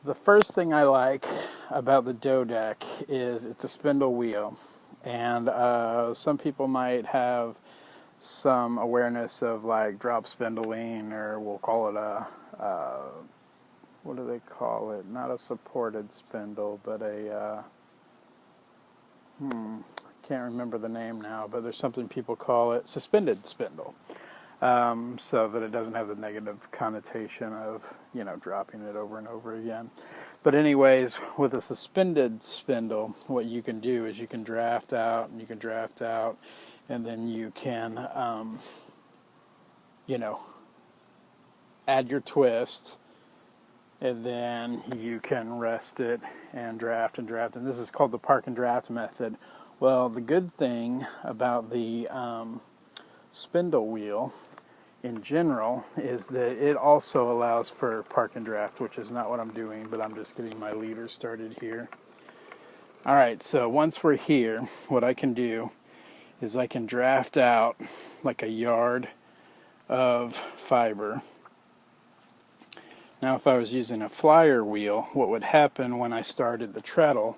The first thing I like about the Dodec is it's a spindle wheel, and some people might have some awareness of like drop spindling, or we'll call it a what do they call it? Not a supported spindle, but a can't remember the name now, but there's something people call it suspended spindle, so that it doesn't have the negative connotation of, dropping it over and over again. But anyways, with a suspended spindle, what you can do is you can draft out, and you can draft out, and then you can, add your twist, and then you can rest it and draft and draft. And this is called the park and draft method. Well, the good thing about the spindle wheel in general is that it also allows for park and draft, which is not what I'm doing, but I'm just getting my leader started here. Alright, so once we're here, what I can do is I can draft out like a yard of fiber. Now if I was using a flyer wheel, what would happen when I started the treadle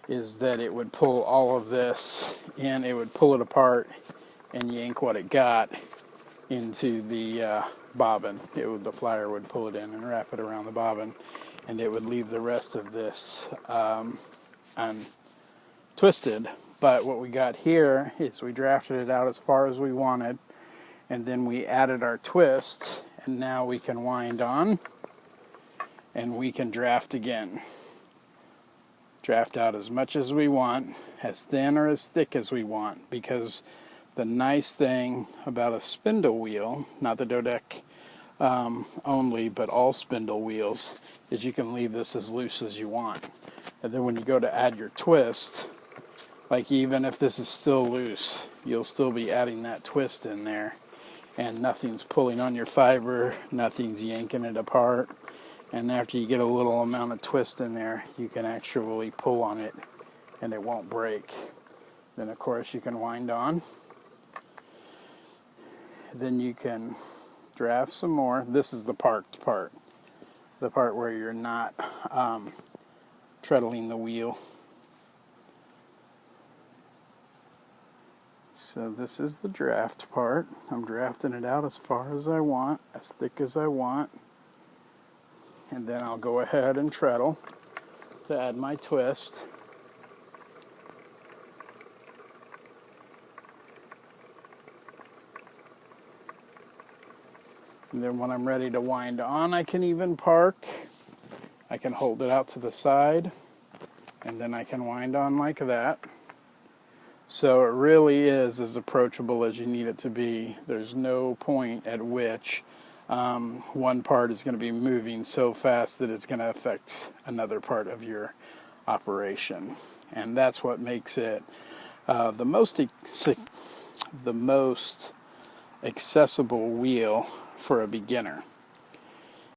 is that it would pull all of this in, it would pull it apart and yank what it got into the bobbin. The flyer would pull it in and wrap it around the bobbin, and it would leave the rest of this untwisted. But what we got here is we drafted it out as far as we wanted, and then we added our twist, and now we can wind on and we can draft again. Draft out as much as we want, as thin or as thick as we want, because the nice thing about a spindle wheel, not the Dodec only, but all spindle wheels, is you can leave this as loose as you want. And then when you go to add your twist, like even if this is still loose, you'll still be adding that twist in there, and nothing's pulling on your fiber, nothing's yanking it apart. And after you get a little amount of twist in there, you can actually pull on it and it won't break. Then of course you can wind on. Then you can draft some more. This is the parked part. The part where you're not treadling the wheel. So this is the draft part. I'm drafting it out as far as I want, as thick as I want. And then I'll go ahead and treadle to add my twist. And then when I'm ready to wind on, I can even park. I can hold it out to the side, and then I can wind on like that. So it really is as approachable as you need it to be. There's no point at which one part is going to be moving so fast that it's going to affect another part of your operation. And that's what makes it the most accessible wheel for a beginner.